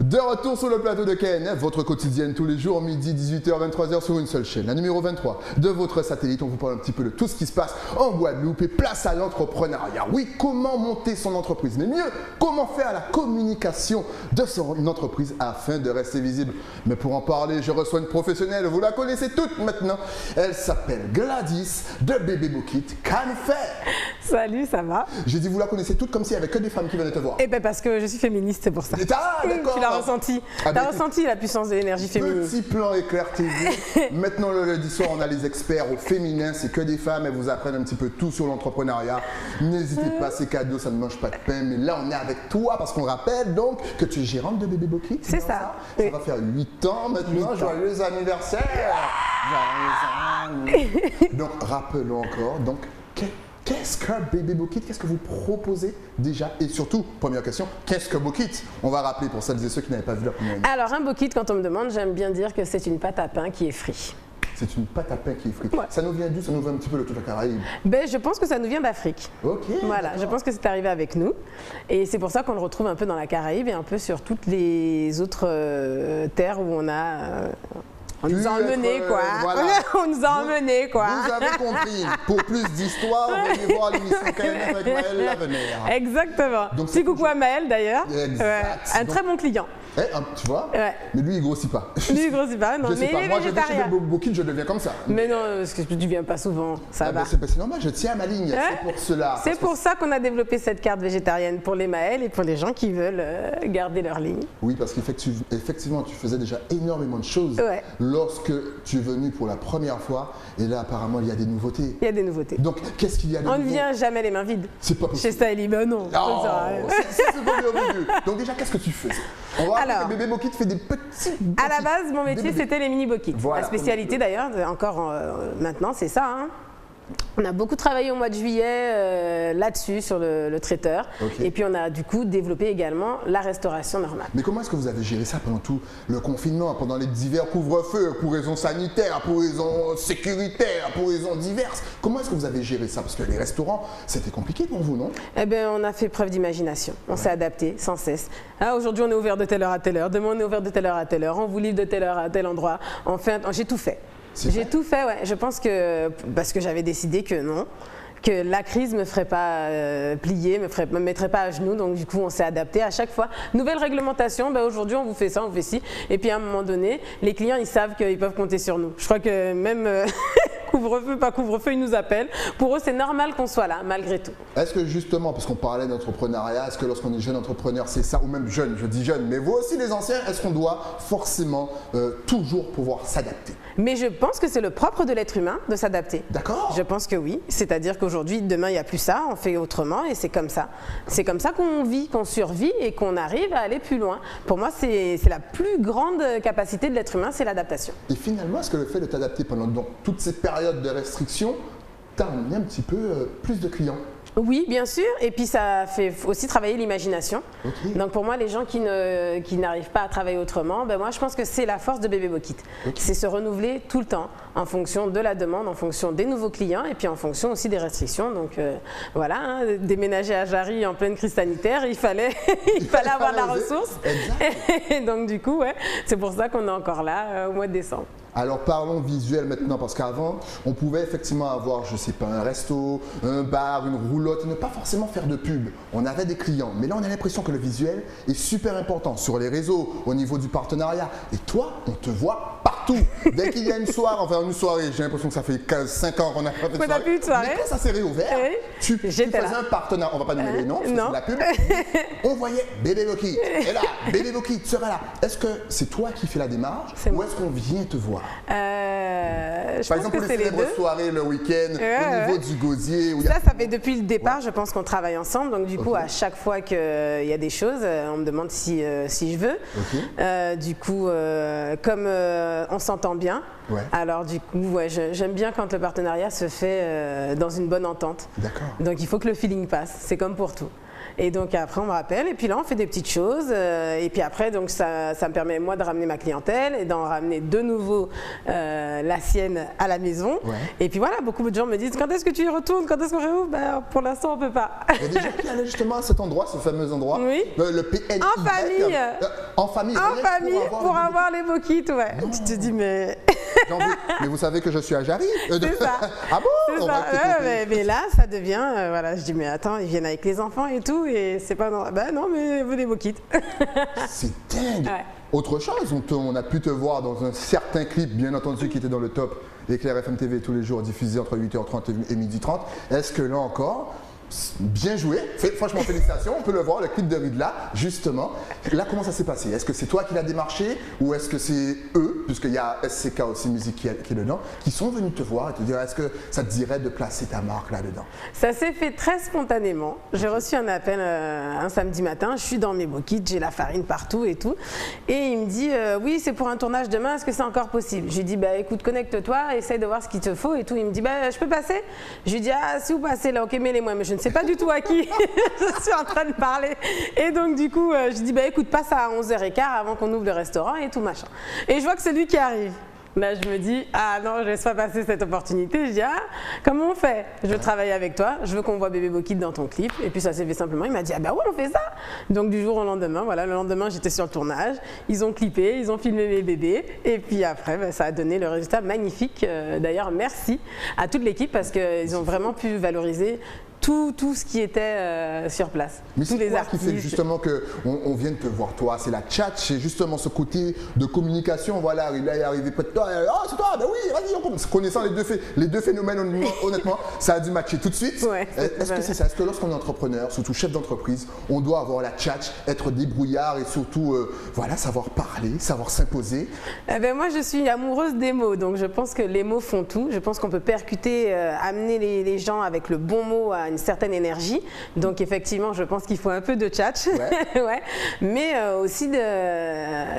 De retour sur le plateau de KNF, votre quotidienne tous les jours, midi, 18h, 23h sur une seule chaîne, la numéro 23 de votre satellite. On vous parle un petit peu de tout ce qui se passe en Guadeloupe et place à l'entrepreneuriat. Oui, comment monter son entreprise, mais mieux, comment faire la communication de son entreprise afin de rester visible. Mais pour en parler, je reçois une professionnelle, vous la connaissez toutes maintenant. Elle s'appelle Gladys de Bébé Bokit Can Faire. Salut, ça va? J'ai dit vous la connaissez toutes comme s'il n'y avait que des femmes qui venaient te voir. Eh bien parce que je suis féministe, c'est pour ça. Ah, d'accord. Tu l'as ressenti. Ah, tu as ressenti la puissance de l'énergie féminine. Petit plan éclair TV. Maintenant, le lundi soir, on a les experts au féminin. C'est que des femmes. Elles vous apprennent un petit peu tout sur l'entrepreneuriat. N'hésitez pas, c'est cadeau, ça ne mange pas de pain. Mais là, on est avec toi parce qu'on rappelle donc que tu es gérante de Bébé Bokit. C'est ça. Ça va faire 8 ans maintenant. Joyeux anniversaire. Joyeux anniversaire. Donc, rappelons encore. Donc, qu'est-ce que Bébé Bokit? Qu'est-ce que vous proposez déjà? Et surtout, première question, qu'est-ce que Bokit? On va rappeler pour celles et ceux qui n'avaient pas vu la première émission. Alors, un Bokit, quand on me demande, j'aime bien dire que c'est une pâte à pain qui est frite. C'est une pâte à pain qui est frite. Ouais. Ça nous vient d'où? Ça nous vient un petit peu de toute la Caraïbe. Ben, je pense que ça nous vient d'Afrique. Ok. Voilà, je pense que c'est arrivé avec nous. Et c'est pour ça qu'on le retrouve un peu dans la Caraïbe et un peu sur toutes les autres terres où on a... On nous a emmenés, quoi. Voilà. On nous a emmenés, quoi. Vous avez compris. Pour plus d'histoire, venez voir l'émission KNF avec Maël Lavenir. Exactement. Donc, petit coucou à Maël, d'ailleurs. Exact. Un très bon client. Tu vois? Ouais. Mais lui, il grossit pas. Lui, il grossit pas, non. Je sais Mais pas. il est Moi, je vais chez végétarien. Bokit, je deviens comme ça. Mais non, parce que tu viens pas souvent, ça va. C'est normal, je tiens à ma ligne. Ouais. C'est pour cela. C'est pour ça qu'on a développé cette carte végétarienne pour les Maël et pour les gens qui veulent garder leur ligne. Oui, parce qu'effectivement, tu faisais déjà énormément de choses lorsque tu es venu pour la première fois. Et là, apparemment, il y a des nouveautés. Il y a des nouveautés. Donc, qu'est-ce qu'il y a de On ne nouveau? vient jamais les mains vides. C'est pas possible. Chez Stylie, ben non. Oh, c'est pas bienvenu. Donc déjà, qu'est-ce que tu fais? On va voir que Bébé Bokit fait des petits... À la base, mon métier, c'était les mini Bokits. Voilà, la spécialité d'ailleurs, encore maintenant, c'est ça. Hein. On a beaucoup travaillé au mois de juillet là-dessus, sur le traiteur. Okay. Et puis on a du coup développé également la restauration normale. Mais comment est-ce que vous avez géré ça pendant tout le confinement, pendant les divers couvre-feux, pour raisons sanitaires, pour raisons sécuritaires, pour raisons diverses? Comment est-ce que vous avez géré ça? Parce que les restaurants, c'était compliqué pour vous, non? Eh bien, on a fait preuve d'imagination. On s'est adapté sans cesse. Ah, aujourd'hui, on est ouvert de telle heure à telle heure. Demain, on est ouvert de telle heure à telle heure. On vous livre de telle heure à tel endroit. Enfin, j'ai tout fait. J'ai tout fait, ouais. Je pense que, parce que j'avais décidé que non, que la crise ne me ferait pas plier, me mettrait pas à genoux. Donc du coup, on s'est adapté à chaque fois. Nouvelle réglementation, ben, aujourd'hui, on vous fait ça, on vous fait ci. Et puis à un moment donné, les clients, ils savent qu'ils peuvent compter sur nous. Je crois que même couvre-feu, pas couvre-feu, ils nous appellent. Pour eux, c'est normal qu'on soit là, malgré tout. Est-ce que justement, parce qu'on parlait d'entrepreneuriat, est-ce que lorsqu'on est jeune entrepreneur, c'est ça, ou même jeune, je dis jeune, mais vous aussi les anciens, est-ce qu'on doit forcément toujours pouvoir s'adapter? Mais je pense que c'est le propre de l'être humain de s'adapter. D'accord. Je pense que oui. C'est-à-dire qu'aujourd'hui, demain, il n'y a plus ça, on fait autrement et c'est comme ça. C'est comme ça qu'on vit, qu'on survit et qu'on arrive à aller plus loin. Pour moi, c'est la plus grande capacité de l'être humain, c'est l'adaptation. Et finalement, est-ce que le fait de t'adapter pendant donc, toutes ces périodes de restriction t'a amené un petit peu plus de clients? Oui, bien sûr. Et puis ça fait aussi travailler l'imagination. Okay. Donc pour moi, les gens qui n'arrivent pas à travailler autrement, ben moi je pense que c'est la force de Bébé Bokit. Okay. C'est se renouveler tout le temps en fonction de la demande, en fonction des nouveaux clients et puis en fonction aussi des restrictions. Donc voilà, hein, déménager à Jarry en pleine crise sanitaire, il fallait avoir la ressource. Et donc du coup, ouais, c'est pour ça qu'on est encore là au mois de décembre. Alors parlons visuel maintenant, parce qu'avant, on pouvait effectivement avoir, je sais pas, un resto, un bar, une roulotte, ne pas forcément faire de pub. On avait des clients, mais là on a l'impression que le visuel est super important sur les réseaux, au niveau du partenariat. Et toi, on te voit partout. Dès qu'il y a une soirée, j'ai l'impression que ça fait 5 ans qu'on n'a pas fait de soirée. Mais quand ça s'est réouvert, tu faisais un partenariat, on va pas nommer les noms, parce que c'est de la pub. On voyait Bébé Bokit, et là, Bébé Bokit sera là. Est-ce que c'est toi qui fais la démarche ou est-ce qu'on vient te voir? Par exemple, pour les célèbres soirées le week-end, au niveau du gosier. Ça fait depuis le départ, je pense qu'on travaille ensemble. Donc du coup, à chaque fois qu'il y a des choses, on me demande si je veux. Du coup, comme on s'entend bien, alors du coup, j'aime bien quand le partenariat se fait dans une bonne entente. D'accord. Donc il faut que le feeling passe, c'est comme pour tout. Et donc après, on me rappelle. Et puis là, on fait des petites choses. Et puis après, donc ça me permet, moi, de ramener ma clientèle et d'en ramener de nouveau la sienne à la maison. Ouais. Et puis voilà, beaucoup de gens me disent, quand est-ce que tu y retournes? Quand est-ce qu'on réouvre? Ben, pour l'instant, on ne peut pas. Il y a des gens qui allaient justement à cet endroit, ce fameux endroit, Oui. le PNY. En famille. En famille. En rien famille, pour avoir les beaux kits, ouais. Non. Tu te dis, mais... Mais vous savez que je suis à Jarry. C'est ça. Ah bon? C'est On ça. va peut-être Mais là, ça devient, voilà, je dis, mais attends, ils viennent avec les enfants et tout, et c'est pas normal. Ben non, mais vous des beaux kits. C'est dingue. Ouais. Autre chose, on a pu te voir dans un certain clip, bien entendu, qui était dans le top Éclair FM TV tous les jours, diffusé entre 8h30 et 12h30. Est-ce que là encore, bien joué, franchement félicitations, on peut le voir, le clip de Ridla, justement. Là, comment ça s'est passé? Est-ce que c'est toi qui l'as démarché ou est-ce que c'est eux, puisqu'il y a SCK aussi Musique qui est dedans, qui sont venus te voir et te dire est-ce que ça te dirait de placer ta marque là-dedans? Ça s'est fait très spontanément. J'ai reçu un appel un samedi matin, je suis dans mes beaux kits, j'ai la farine partout et tout. Et il me dit oui, c'est pour un tournage demain, est-ce que c'est encore possible? Je lui dis bah écoute, connecte-toi, essaye de voir ce qu'il te faut et tout. Il me dit bah je peux passer? Je lui dis ah si vous passez là, ok, mets-les-moi, mais je ne sais pas du tout à qui je suis en train de parler. Et donc du coup, je dis bah écoute, passe à 11h15 avant qu'on ouvre le restaurant et tout machin. Et je vois que c'est lui qui arrive. Là, je me dis, ah non, je laisse pas passer cette opportunité. Je dis, ah, comment on fait? Je veux travailler avec toi, je veux qu'on voit Bébé Beau Kid dans ton clip. Et puis ça s'est fait simplement. Il m'a dit, ah bah ouais, on fait ça. Donc du jour au lendemain, voilà, le lendemain, j'étais sur le tournage. Ils ont clippé, ils ont filmé mes bébés. Et puis après, bah, ça a donné le résultat magnifique. D'ailleurs, merci à toute l'équipe parce qu'ils ont vraiment pu valoriser tout ce qui était sur place. Mais tous c'est les quoi artistes. qui fait justement qu'on vienne te voir toi? C'est la chat, c'est justement ce côté de communication. Voilà, il est arrivé près de toi. Ah, c'est toi, ben oui, vas-y, on commence. Connaissant les deux phénomènes, honnêtement, ça a dû matcher tout de suite. Ouais, Est-ce que c'est ça? Est-ce que lorsqu'on est entrepreneur, surtout chef d'entreprise, on doit avoir la chat, être débrouillard et surtout voilà, savoir parler, savoir s'imposer? Eh ben moi, je suis amoureuse des mots, donc je pense que les mots font tout. Je pense qu'on peut percuter, amener les gens avec le bon mot à une certaine énergie. Donc effectivement, je pense qu'il faut un peu de tchatch, ouais. ouais. Mais aussi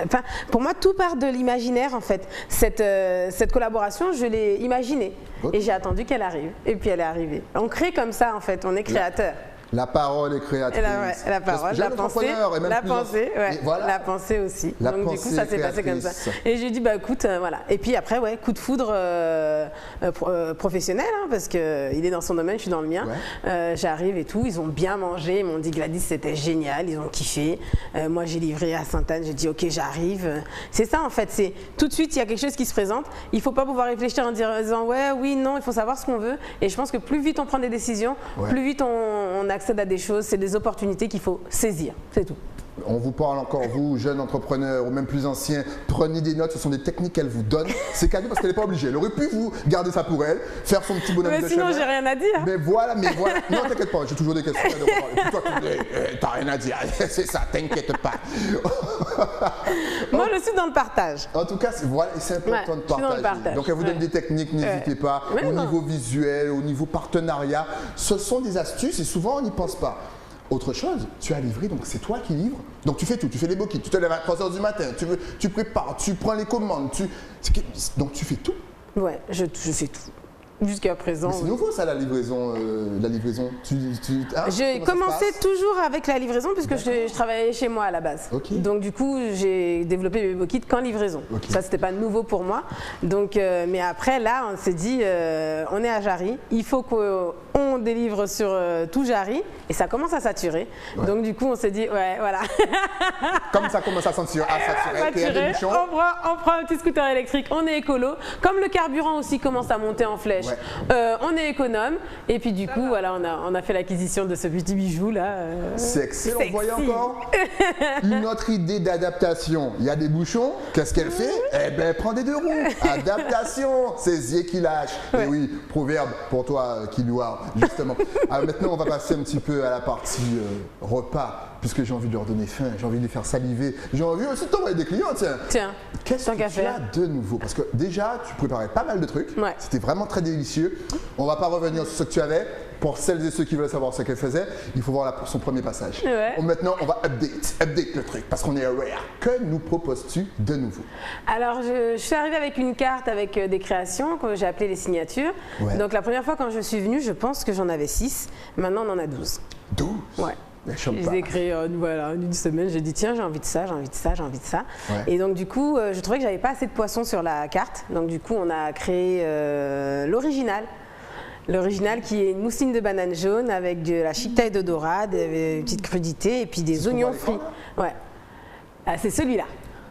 enfin, pour moi, tout part de l'imaginaire en fait. Cette collaboration, je l'ai imaginée et j'ai attendu qu'elle arrive. Et puis elle est arrivée. On crée comme ça en fait. On est créateur. La parole est créatrice. La parole, la pensée, voilà. La pensée aussi. Donc du coup, ça s'est passé comme ça. Et j'ai dit, bah écoute, voilà. Et puis après, ouais, coup de foudre professionnel, hein, parce qu'il est dans son domaine, je suis dans le mien. Ouais. J'arrive et tout, ils ont bien mangé, ils m'ont dit Gladys, c'était génial, ils ont kiffé. Moi, j'ai livré à Sainte-Anne, j'ai dit, ok, j'arrive. C'est ça en fait, c'est tout de suite, il y a quelque chose qui se présente. Il ne faut pas pouvoir réfléchir en disant, ouais, oui, non, il faut savoir ce qu'on veut. Et je pense que plus vite on prend des décisions, plus vite on accède à des choses, c'est des opportunités qu'il faut saisir, c'est tout. On vous parle encore, vous, jeunes entrepreneurs ou même plus anciens, prenez des notes, ce sont des techniques qu'elle vous donne. C'est cadeau parce qu'elle n'est pas obligée. Elle aurait pu vous garder ça pour elle, faire son petit bonhomme de chemin. Mais sinon, j'ai rien à dire. Mais voilà. Non, t'inquiète pas, j'ai toujours des questions. Et puis toi, t'as rien à dire. C'est ça, t'inquiète pas. Moi, je suis dans le partage. En tout cas, c'est important de partager. Dans le partage. Donc, elle vous donne des techniques, n'hésitez pas. Au niveau visuel, au niveau partenariat, ce sont des astuces et souvent, on n'y pense pas. Autre chose, tu as livré, donc c'est toi qui livres. Donc tu fais tout, tu fais les bokits, tu te lèves à 3h du matin, tu prépares, tu prends les commandes, donc tu fais tout. Ouais, je fais tout. Jusqu'à présent. C'est nouveau ça, la livraison. J'ai commencé toujours avec la livraison puisque je travaillais chez moi à la base. Okay. Donc du coup, j'ai développé mes beaux kits qu'en livraison. Okay. Ça, c'était pas nouveau pour moi. Donc, mais après, là, on s'est dit, on est à Jarry, il faut qu'on délivre sur tout Jarry et ça commence à saturer. Ouais. Donc du coup, on s'est dit, ouais, voilà. Comme ça commence à saturer, on prend un petit scooter électrique, on est écolo. Comme le carburant aussi commence à monter en flèche. Ouais. On est économe et puis du coup voilà on a fait l'acquisition de ce petit bijou là. C'est excellent. Vous voyez encore une autre idée d'adaptation. Il y a des bouchons, qu'est-ce qu'elle fait? Eh ben elle prend des deux roues. Adaptation, c'est yeux qui lâche. Ouais. Et oui, proverbe pour toi qui loire justement. Alors maintenant on va passer un petit peu à la partie repas. Puisque j'ai envie de leur donner faim, j'ai envie de les faire saliver, j'ai envie aussi de t'envoyer des clients, tiens. Qu'est-ce que tu as de nouveau? Parce que déjà, tu préparais pas mal de trucs, c'était vraiment très délicieux. On va pas revenir sur ce que tu avais. Pour celles et ceux qui veulent savoir ce qu'elle faisait, il faut voir son premier passage. Ouais. Maintenant, on va update le truc, parce qu'on est aware. Que nous proposes-tu de nouveau? Alors, je suis arrivée avec une carte avec des créations que j'ai appelées les signatures. Ouais. Donc, la première fois quand je suis venue, je pense que j'en avais 6. Maintenant, on en a 12. 12? Ouais. Je les ai créés voilà, en une semaine. J'ai dit tiens, j'ai envie de ça, j'ai envie de ça, j'ai envie de ça. Ouais. Et donc du coup, je trouvais que j'avais pas assez de poissons sur la carte. Donc du coup, on a créé l'original. L'original qui est une mousseline de banane jaune avec de la chicktail de dorade, une petite crudité et puis des oignons frits. Ouais. Ah, c'est celui-là.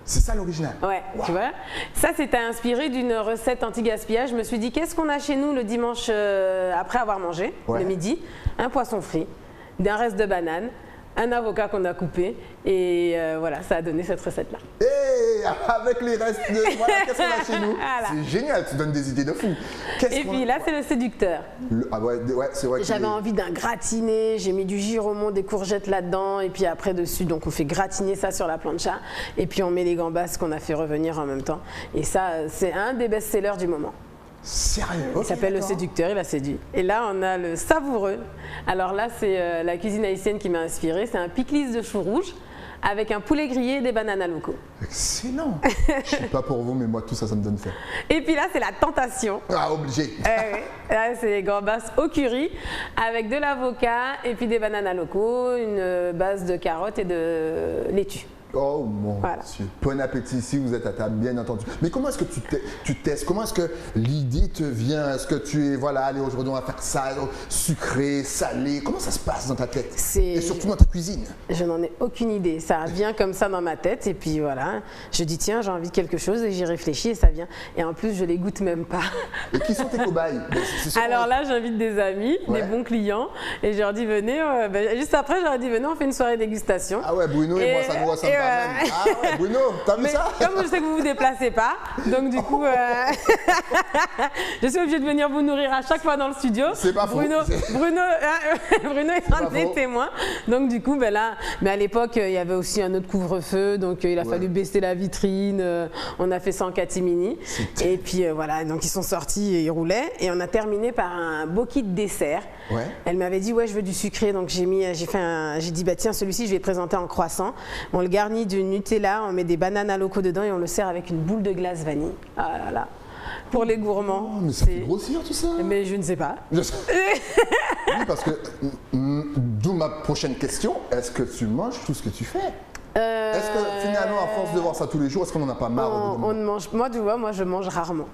C'est ça l'original. Ouais, wow. Tu vois. Ça, c'était inspiré d'une recette anti-gaspillage. Je me suis dit, qu'est-ce qu'on a chez nous le dimanche après avoir mangé, le midi? Un poisson frit, d'un reste de banane, un avocat qu'on a coupé et voilà, ça a donné cette recette-là. Et avec les restes de... Voilà, qu'est-ce qu'on a chez nous? Voilà. C'est génial, tu donnes des idées de fou. Et puis là, c'est le séducteur. Ah ouais, c'est vrai. J'avais envie d'un gratiné, j'ai mis du giromont, des courgettes là-dedans et puis après dessus, donc on fait gratiner ça sur la plancha et puis on met les gambas qu'on a fait revenir en même temps. Et ça, c'est un des best-sellers du moment. Sérieux? Il s'appelle le séducteur, il a séduit. Et là, on a le savoureux. Alors là, c'est la cuisine haïtienne qui m'a inspirée. C'est un pickles de choux rouges avec un poulet grillé et des bananes à loco. Excellent. Je sais pas pour vous, mais moi, tout ça, ça me donne faim. Et puis là, c'est la tentation. Ah, obligé. Là, c'est les gambas au curry avec de l'avocat et puis des bananes à loco, une base de carottes et de laitue. Oh mon Dieu. Bon appétit si vous êtes à table, bien entendu. Mais comment est-ce que tu testes? Comment est-ce que l'idée te vient? Est-ce que tu es, voilà, allez, aujourd'hui on va faire ça, sucré, salé? Comment ça se passe dans ta tête? Et surtout dans ta cuisine? Je n'en ai aucune idée. Ça vient comme ça dans ma tête et puis voilà. Je dis tiens, j'ai envie de quelque chose et j'y réfléchis et ça vient. Et en plus, je les goûte même pas. Et qui sont tes cobayes? Alors là, j'invite des amis, des bons clients et je leur dis venez. Juste après, je leur dis venez, on fait une soirée dégustation. Ah ouais, Bruno et moi, ça nous ressemble. Ah ouais, Bruno, t'as vu ça? Comme je sais que vous vous déplacez pas, donc du coup, je suis obligée de venir vous nourrir à chaque fois dans le studio. C'est pas faux. Bruno est un des témoins. Donc du coup, ben là, mais à l'époque, il y avait aussi un autre couvre-feu, donc il a fallu baisser la vitrine. On a fait ça en catimini. Et puis voilà, donc ils sont sortis et ils roulaient. Et on a terminé par un beau kit dessert. Ouais. Elle m'avait dit ouais, je veux du sucré, donc j'ai dit bah tiens, celui-ci, je vais le présenter en croissant. On le garnit de Nutella, on met des bananes à loco dedans et on le sert avec une boule de glace vanille. Ah là là, pour les gourmands. Oh, mais ça fait grossir tout ça. Mais je ne sais pas. Oui, parce que, d'où ma prochaine question, est-ce que tu manges tout ce que tu fais? Est-ce que finalement, à force de voir ça tous les jours, est-ce qu'on n'en a pas marre? On mange, moi tu vois, moi je mange rarement.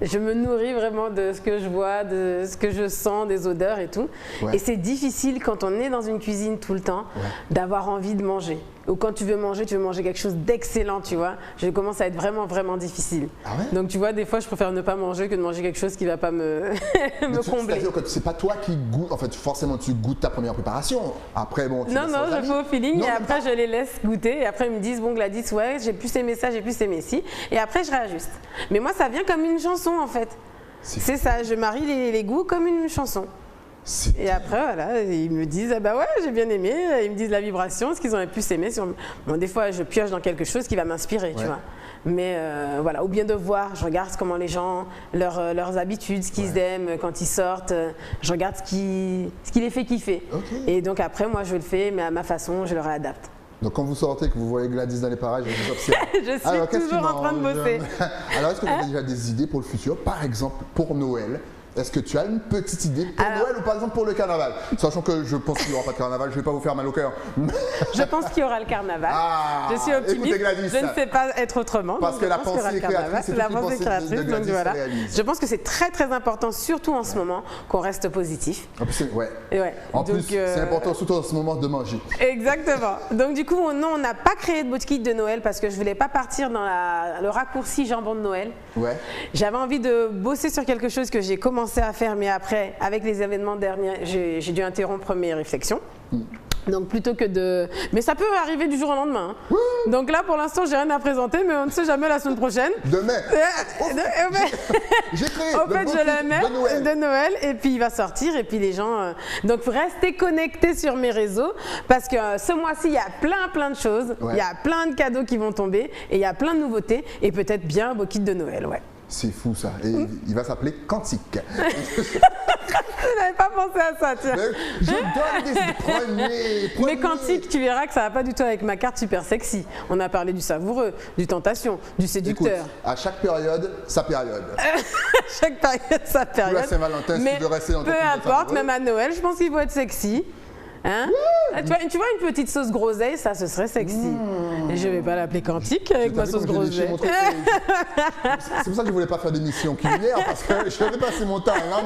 Je me nourris vraiment de ce que je vois, de ce que je sens, des odeurs et tout. Et c'est difficile quand on est dans une cuisine tout le temps d'avoir envie de manger. Ou quand tu veux manger quelque chose d'excellent, tu vois. Je commence à être vraiment, vraiment difficile. Ah ouais? Donc tu vois, des fois, je préfère ne pas manger que de manger quelque chose qui ne va pas me combler. C'est-à-dire que c'est pas toi qui goûtes, en fait, forcément tu goûtes ta première préparation. Après, bon, tu non, je fais au feeling et après je les laisse goûter. Et après ils me disent, bon Gladys, ouais, j'ai plus aimé ça, j'ai plus aimé ci. Et après je réajuste. Mais moi, ça vient comme une chanson en fait. C'est ça, je marie les goûts comme une chanson. Et après, voilà, ils me disent, ah bah ouais, j'ai bien aimé. Ils me disent la vibration, ce qu'ils ont le plus aimé. Bon, des fois, je pioche dans quelque chose qui va m'inspirer, tu vois. Mais voilà, ou bien de voir, je regarde comment les gens, leurs habitudes, ce qu'ils aiment quand ils sortent. Je regarde ce qui les fait kiffer. Et donc après, moi, je le fais, mais à ma façon, je le réadapte. Donc quand vous sortez, que vous voyez Gladys dans les parages, je vous observe. Je suis toujours en train de bosser. Alors, est-ce que vous avez déjà des idées pour le futur? Par exemple, pour Noël? Est-ce que tu as une petite idée pour Noël ou par exemple pour le carnaval? Sachant que je pense qu'il n'y aura pas de carnaval, je ne vais pas vous faire mal au cœur. Je pense qu'il y aura le carnaval. Je suis optimiste. Écoutez, Gladys, je ne sais pas être autrement. Parce que la pensée créatrice, c'est la pensée créatrice. Donc voilà. Je pense que c'est très très important, surtout en ce moment, qu'on reste positif. En plus, En plus, c'est important surtout en ce moment de manger. Exactement. Donc du coup, non, on n'a pas créé de kit de Noël parce que je ne voulais pas partir dans le raccourci jambon de Noël. J'avais envie de bosser sur quelque chose que j'ai commencé à faire, mais après, avec les événements derniers, j'ai dû interrompre mes réflexions. Donc plutôt que de... Mais ça peut arriver du jour au lendemain. Donc là, pour l'instant, j'ai rien à présenter, mais on ne sait jamais la semaine prochaine. Demain. J'ai créé en fait, je le mets de Noël et puis il va sortir et puis les gens... Donc restez connectés sur mes réseaux parce que ce mois-ci, il y a plein de choses. Il y a plein de cadeaux qui vont tomber et il y a plein de nouveautés et peut-être bien un beau kit de Noël, C'est fou ça. Et il va s'appeler Quantique. Je n'avais pas pensé à ça, tiens. Je donne des premiers. Mais Quantique, tu verras que ça ne va pas du tout avec ma carte super sexy. On a parlé du savoureux, du tentation, du séducteur. Écoute, à chaque période, sa période. Chaque période, sa période. Pour la Saint-Valentin, si tu veux rester dans ton peu importe, même à Noël, je pense qu'il faut être sexy. Hein? Tu vois une petite sauce groseille, ça ce serait sexy. Et je vais pas l'appeler Quantique avec ma sauce groseille. C'est pour ça que je voulais pas faire d'émission culinaire parce que je vais passer mon temps là.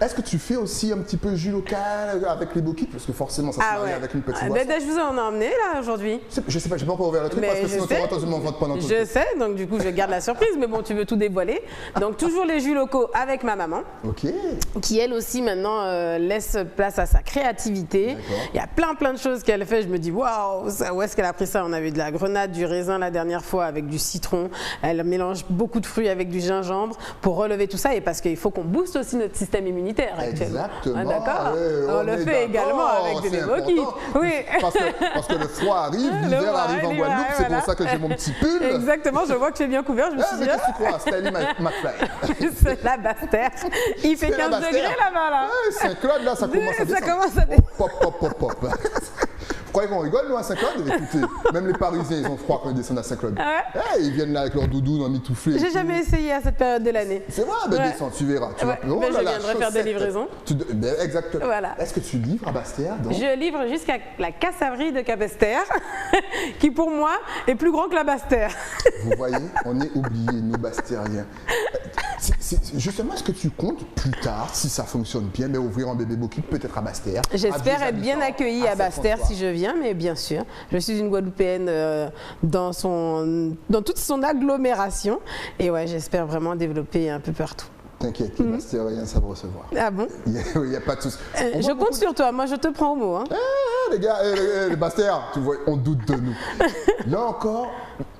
Est-ce que tu fais aussi un petit peu jus local avec les bokits? Parce que forcément ça se marie avec une petite boisson. Je vous en ai emmené là aujourd'hui. Je sais pas, j'ai pas encore ouvert le truc parce que sinon tu vas m'en vendre pendant tout le temps. Je sais, donc du coup je garde la surprise, mais bon, tu veux tout dévoiler. Donc toujours les jus locaux avec ma maman, qui elle aussi maintenant laisse place à sa créativité. Il y a plein de choses qu'elle fait. Je me dis waouh, où est-ce qu'elle a pris ça? On avait de la grenade, du raisin la dernière fois avec du citron. Elle mélange beaucoup de fruits avec du gingembre pour relever tout ça et parce qu'il faut qu'on booste aussi notre système immunitaire actuellement. Exactement. D'accord. On le fait également avec des bokits. Oui. Parce que le froid arrive, l'hiver arrive en Guadeloupe. C'est pour ça que j'ai mon petit pull. Exactement. Je vois que tu es bien couvert. Je me suis dit. Mais qu'est-ce que tu crois? Stanley McFly. C'est la Basse-Terre. Il fait 15 degrés là-bas là. Saint-Claude là, ça commence à descendre. Ça commence à descendre. Pop. Vous croyez qu'on rigole, nous, à Saint-Claude? Écoutez, même les Parisiens, ils ont froid quand ils descendent à Saint-Claude. Ils viennent là avec leur doudou, dans mitouflé. J'ai jamais essayé à cette période de l'année. C'est vrai, descends, tu verras. Tu vas... je viendrai faire des livraisons. Exactement. Voilà. Est-ce que tu livres à Basse-Terre? Je livre jusqu'à la cassaverie de Capesterre, qui pour moi est plus grand que la Basse-Terre. Vous voyez, on est oubliés, nous, Basse-Terriens. Justement, est-ce que tu comptes plus tard, si ça fonctionne bien, ouvrir un bébé bokit peut-être à Basse-Terre? J'espère être bien accueillie à Basse-Terre si je viens, mais bien sûr. Je suis une Guadeloupéenne dans toute son agglomération. Et ouais, j'espère vraiment développer un peu partout. T'inquiète, les Basse-Terriens savent recevoir. Ah bon? Il n'y a pas de souci. Je compte sur toi, moi je te prends au mot. Hein. Les gars, les Basse-Terres, tu vois, on doute de nous. Là encore,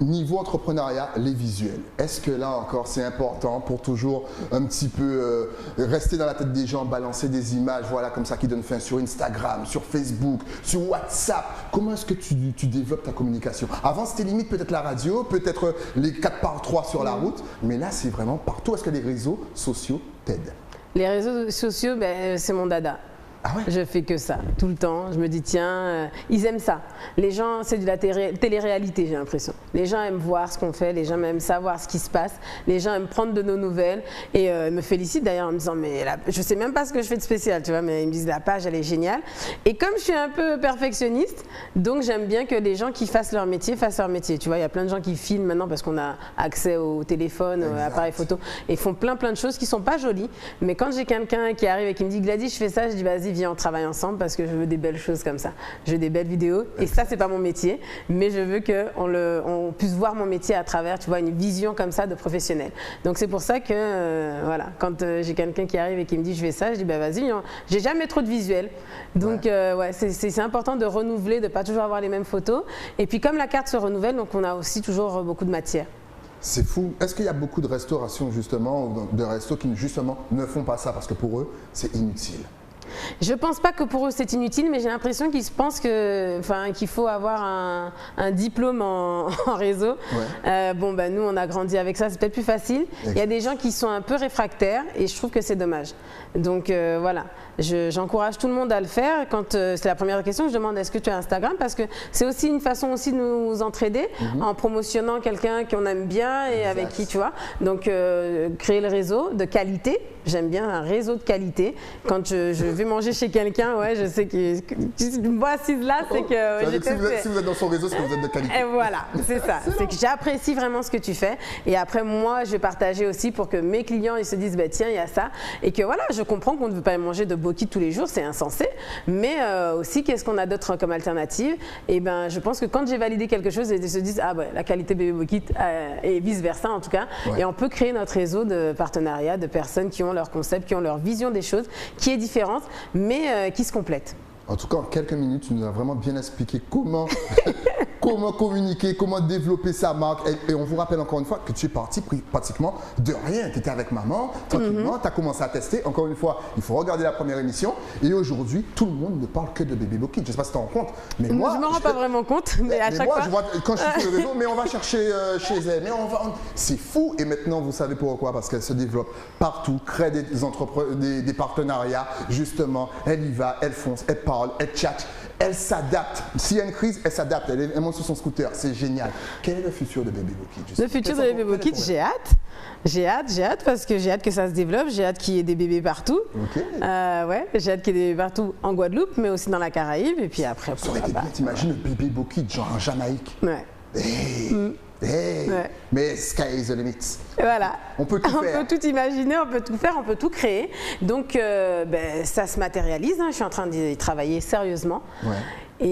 niveau entrepreneuriat, les visuels. Est-ce que là encore, c'est important pour toujours un petit peu rester dans la tête des gens, balancer des images, voilà, comme ça, qui donnent fin sur Instagram, sur Facebook, sur WhatsApp? Comment est-ce que tu développes ta communication? Avant, c'était limite peut-être la radio, peut-être les 4x3 sur la route, mais là, c'est vraiment partout. Est-ce que les réseaux sociaux t'aident? Les réseaux sociaux, c'est mon dada. Ah ouais? Je fais que ça, tout le temps. Je me dis, tiens, ils aiment ça. Les gens, c'est de la télé-réalité, j'ai l'impression. Les gens aiment voir ce qu'on fait, les gens aiment savoir ce qui se passe, les gens aiment prendre de nos nouvelles et me félicitent d'ailleurs en me disant, mais je sais même pas ce que je fais de spécial, tu vois, mais ils me disent, la page, elle est géniale. Et comme je suis un peu perfectionniste, donc j'aime bien que les gens qui fassent leur métier, tu vois. Il y a plein de gens qui filment maintenant parce qu'on a accès au téléphone, à appareil photo, et font plein de choses qui sont pas jolies. Mais quand j'ai quelqu'un qui arrive et qui me dit, Gladys, je fais ça, je dis, vas-y, viens, on travaille ensemble parce que je veux des belles choses comme ça. Je veux des belles vidéos et ça, c'est pas mon métier, mais je veux qu'on puisse voir mon métier à travers, tu vois, une vision comme ça de professionnel. Donc c'est pour ça que, voilà, quand j'ai quelqu'un qui arrive et qui me dit je fais ça, je dis bah vas-y, j'ai jamais trop de visuels. Donc ouais, c'est important de renouveler, de pas toujours avoir les mêmes photos. Et puis comme la carte se renouvelle, donc on a aussi toujours beaucoup de matière. C'est fou. Est-ce qu'il y a beaucoup de restaurations justement, ou de restos qui justement ne font pas ça parce que pour eux, c'est inutile? Je pense pas que pour eux c'est inutile, mais j'ai l'impression qu'ils pensent qu'il faut avoir un diplôme en réseau. Ouais. Nous on a grandi avec ça, c'est peut-être plus facile. Il y a des gens qui sont un peu réfractaires et je trouve que c'est dommage. Donc voilà, j'encourage tout le monde à le faire. Quand c'est la première question, je demande est-ce que tu as Instagram, parce que c'est aussi une façon aussi de nous entraider en promotionnant quelqu'un qu'on aime bien et avec qui tu vois. Donc créer le réseau de qualité. J'aime bien un réseau de qualité. Quand je vais manger chez quelqu'un, ouais, je sais que si tu me vois assise là, c'est que si vous êtes dans son réseau, c'est que vous êtes de qualité. Et voilà, c'est ça. C'est que j'apprécie vraiment ce que tu fais. Et après, moi, je vais partager aussi pour que mes clients ils se disent, bah, tiens, il y a ça. Et que voilà, je comprends qu'on ne veut pas manger de bokit tous les jours, c'est insensé. Mais aussi, qu'est-ce qu'on a d'autre comme alternative? Et ben, je pense que quand j'ai validé quelque chose, ils se disent, ah ouais, la qualité bébé bokit et vice versa en tout cas. Ouais. Et on peut créer notre réseau de partenariat de personnes qui ont leur concept, qui ont leur vision des choses, qui est différente, mais qui se complète. En tout cas, en quelques minutes, tu nous as vraiment bien expliqué comment, comment communiquer, comment développer sa marque. Et on vous rappelle encore une fois que tu es parti pratiquement de rien. Tu étais avec maman, tranquillement, tu as commencé à tester. Encore une fois, il faut regarder la première émission. Et aujourd'hui, tout le monde ne parle que de bébé bokit. Je ne sais pas si tu t'en rends compte. Mais moi, je ne me rends pas vraiment compte, mais à chaque fois. Je vois, quand je suis sur le réseau, mais on va chercher chez elle. Mais c'est fou. Et maintenant, vous savez pourquoi? Parce qu'elle se développe partout, crée des partenariats. Justement, elle y va, elle fonce, elle parle, elle chatte. Elle s'adapte. S'il y a une crise, elle s'adapte. Elle monte sur son scooter. C'est génial. Quel est le futur de Bébé Bokit? Le futur de Bébé Bokit, j'ai hâte. J'ai hâte parce que j'ai hâte que ça se développe. J'ai hâte qu'il y ait des bébés partout. Ok. Ouais, j'ai hâte qu'il y ait des bébés partout en Guadeloupe, mais aussi dans la Caraïbe. Et puis après, ça aurait été bien, t'imagines le Bébé Bokit, genre en Jamaïque. Ouais. Hey. Ouais. Mais sky is the limit. Voilà. On peut tout faire. On peut tout imaginer, on peut tout faire, on peut tout créer. Donc, ça se matérialise. Hein. Je suis en train d'y travailler sérieusement. Ouais.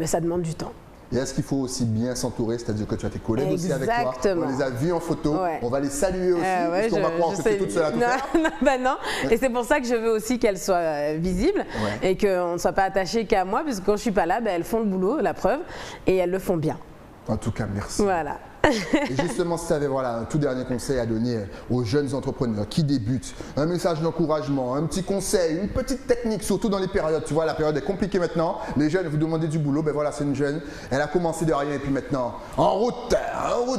Et ça demande du temps. Et est-ce qu'il faut aussi bien s'entourer, c'est-à-dire que tu as tes collègues aussi avec toi, on les a vus en photo, on va les saluer aussi, parce qu'on va croire que tu es toute seule à tout faire. Non. Et c'est pour ça que je veux aussi qu'elles soient visibles et qu'on ne soit pas attaché qu'à moi, parce que quand je ne suis pas là, elles font le boulot, la preuve, et elles le font bien. En tout cas, merci. Voilà. Et justement, si tu avais un tout dernier conseil à donner aux jeunes entrepreneurs qui débutent, un message d'encouragement, un petit conseil, une petite technique, surtout dans les périodes. Tu vois, la période est compliquée maintenant. Les jeunes, vous demandez du boulot. Ben voilà, c'est une jeune. Elle a commencé de rien et puis maintenant, en route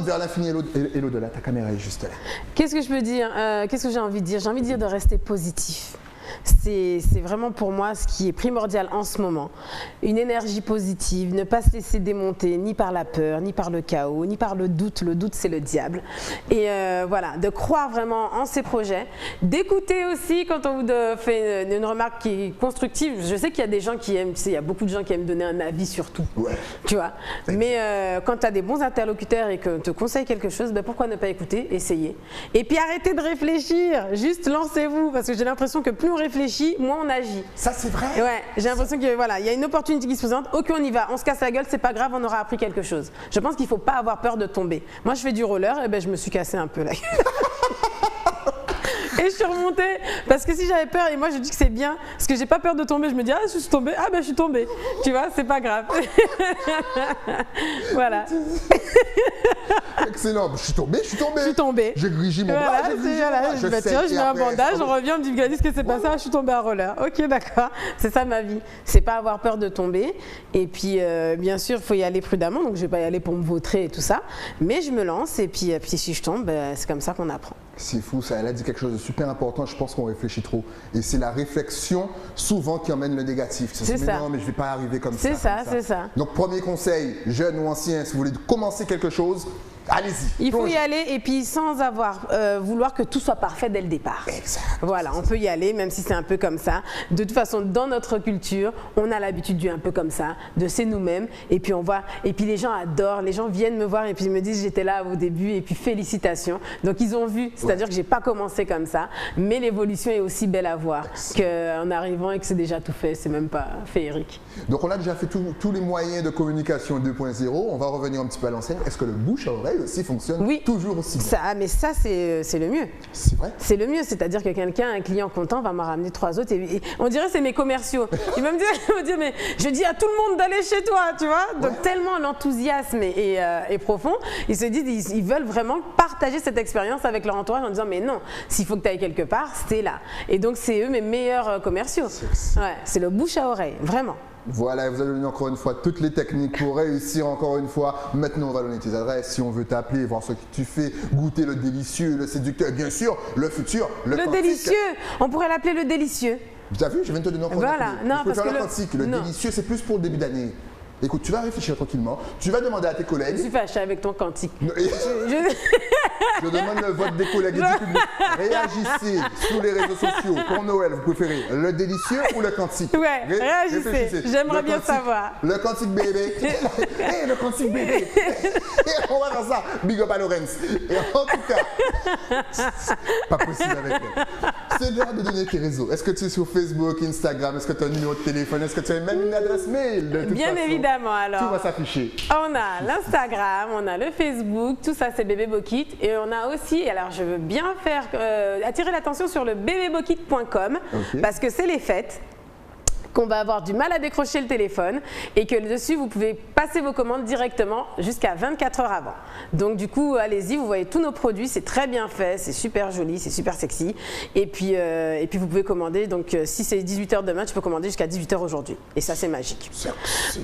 vers l'infini et l'au-delà. Ta caméra est juste là. Qu'est-ce que je peux dire? Qu'est-ce que j'ai envie de dire? J'ai envie de dire de rester positif. C'est vraiment pour moi ce qui est primordial en ce moment. Une énergie positive, ne pas se laisser démonter ni par la peur, ni par le chaos, ni par le doute. Le doute, c'est le diable. Et voilà, de croire vraiment en ses projets, d'écouter aussi quand on vous fait une remarque qui est constructive. Je sais qu'il y a des gens qui aiment, tu sais, il y a beaucoup de gens qui aiment donner un avis sur tout. Ouais. Tu vois. Mais quand tu as des bons interlocuteurs et qu'on te conseille quelque chose, pourquoi ne pas écouter, essayer. Et puis arrêtez de réfléchir, juste lancez-vous, parce que j'ai l'impression que plus on réfléchit, moins on agit. Ça, c'est vrai. Ouais, j'ai l'impression que voilà, il y a une opportunité qui se présente. Ok, on y va, on se casse la gueule, c'est pas grave, on aura appris quelque chose. Je pense qu'il faut pas avoir peur de tomber. Moi, je fais du roller, et je me suis cassé un peu la gueule. Et je suis remontée parce que si j'avais peur, et moi je dis que c'est bien, parce que j'ai pas peur de tomber, je me dis ah je suis tombée, je suis tombée, tu vois, c'est pas grave. Voilà. Excellent, je suis tombée. J'ai grigé mon bras, je mets un bandage, on revient, on me dit qu'est-ce que c'est passé, je suis tombée à roller. Ok, d'accord, c'est ça ma vie. C'est pas avoir peur de tomber, et puis bien sûr il faut y aller prudemment, donc je vais pas y aller pour me vautrer et tout ça, mais je me lance, et puis si je tombe, c'est comme ça qu'on apprend. C'est fou ça, elle a dit quelque chose de super important, je pense qu'on réfléchit trop. Et c'est la réflexion souvent qui emmène le négatif. C'est ça. Non mais je ne vais pas arriver comme ça. C'est ça. Donc premier conseil, jeune ou ancien, si vous voulez commencer quelque chose, allez-y. Il faut y aller et puis sans avoir vouloir que tout soit parfait dès le départ. Exact. Voilà, on peut y aller même si c'est un peu comme ça. De toute façon, dans notre culture, on a l'habitude du un peu comme ça, de c'est nous-mêmes. Et puis on voit, et puis les gens adorent, les gens viennent me voir et puis ils me disent j'étais là au début et puis félicitations. Donc ils ont vu, c'est-à-dire que j'ai pas commencé comme ça, mais l'évolution est aussi belle à voir qu'en arrivant et que c'est déjà tout fait, c'est même pas féerique. Donc on a déjà fait tous les moyens de communication 2.0. On va revenir un petit peu à l'ancienne. Est-ce que le bouche à oreille aussi fonctionne toujours aussi bien? Mais ça, c'est le mieux. C'est vrai? C'est le mieux, c'est-à-dire que un client content va m'en ramener 3 autres et on dirait c'est mes commerciaux. Il va me dire, mais je dis à tout le monde d'aller chez toi, tu vois. Donc tellement l'enthousiasme est profond, ils se disent, ils veulent vraiment partager cette expérience avec leur entourage en disant mais non, s'il faut que tu ailles quelque part, c'est là. Et donc c'est eux mes meilleurs commerciaux. C'est le bouche à oreille, vraiment. Voilà, vous avez donné encore une fois toutes les techniques pour réussir encore une fois. Maintenant, on va donner tes adresses. Si on veut t'appeler, voir ce que tu fais, goûter le délicieux, le séducteur, bien sûr, le futur, le délicieux. On pourrait l'appeler le délicieux. Tu as vu, je viens de te donner encore Non, parce que le délicieux, c'est plus pour le début d'année. Écoute, tu vas réfléchir tranquillement, tu vas demander à tes collègues. Je suis fâchée avec ton cantique. Je demande le vote des collègues et du public. Réagissez sur les réseaux sociaux. Pour Noël, vous préférez le délicieux ou le cantique? Ouais, réagissez. J'aimerais bien savoir. Le cantique bébé. Le cantique bébé. On va faire ça. Big up à Lorenz. Et en tout cas, pas possible avec elle. C'est l'heure de donner tes réseaux. Est-ce que tu es sur Facebook, Instagram? Est-ce que tu as un numéro de téléphone? Est-ce que tu as même une adresse mail? De toute Bien façon, évidemment, alors. Tout va s'afficher. On a l'Instagram, on a le Facebook, tout ça c'est Bébé Bokit. Et on a aussi, alors je veux bien faire attirer l'attention sur le bébébokit.com parce que c'est les fêtes. Qu'on va avoir du mal à décrocher le téléphone et que dessus vous pouvez passer vos commandes directement jusqu'à 24 heures avant. Donc du coup allez-y, vous voyez tous nos produits, c'est très bien fait, c'est super joli, c'est super sexy et puis vous pouvez commander, donc si c'est 18h demain, tu peux commander jusqu'à 18h aujourd'hui et ça c'est magique.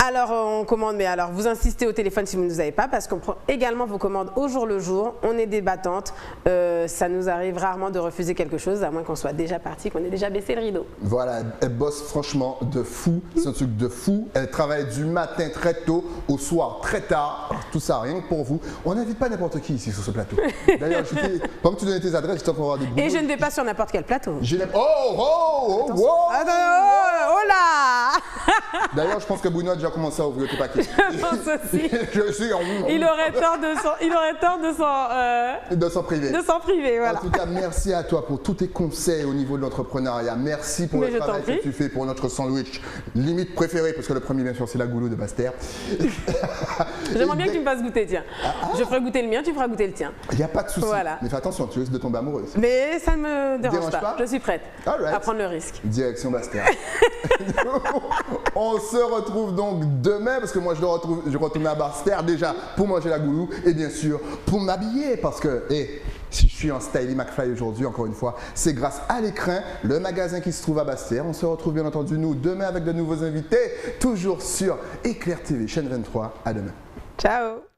Alors on commande, mais alors vous insistez au téléphone si vous ne nous avez pas parce qu'on prend également vos commandes au jour le jour, on est débattantes, ça nous arrive rarement de refuser quelque chose à moins qu'on soit déjà parti, qu'on ait déjà baissé le rideau. Voilà, elle bosse franchement. franchement de fou. C'est un truc de fou. Elle travaille du matin très tôt au soir très tard. Tout ça rien que pour vous. On n'invite pas n'importe qui ici sur ce plateau. D'ailleurs, comme tu donnais tes adresses, je t'en avoir des Et je ne vais pas sur n'importe quel plateau. Oh là D'ailleurs, je pense que Bruno a déjà commencé à ouvrir tes paquets. Je pense aussi. Il aurait tort de s'en priver. Voilà. En tout cas, merci à toi pour tous tes conseils au niveau de l'entrepreneuriat. Merci pour le travail que tu fais pour notre sandwich limite préféré, parce que le premier, bien sûr, c'est la goulou de Basse-Terre. J'aimerais bien que tu me fasses goûter, tiens. Je ferai goûter le mien, tu feras goûter le tien. Il n'y a pas de souci. Voilà. Mais fais attention, tu risques de tomber amoureuse. Mais ça ne me dérange pas. Je suis prête à prendre le risque. Direction Basse-Terre. On se retrouve donc demain, parce que moi je retourne à Basse-Terre déjà pour manger la goulou et bien sûr pour m'habiller, parce que si je suis en Stylie McFly aujourd'hui, encore une fois, c'est grâce à l'Écrin, le magasin qui se trouve à Basse-Terre. On se retrouve bien entendu nous demain avec de nouveaux invités, toujours sur Éclair TV, chaîne 23. À demain. Ciao.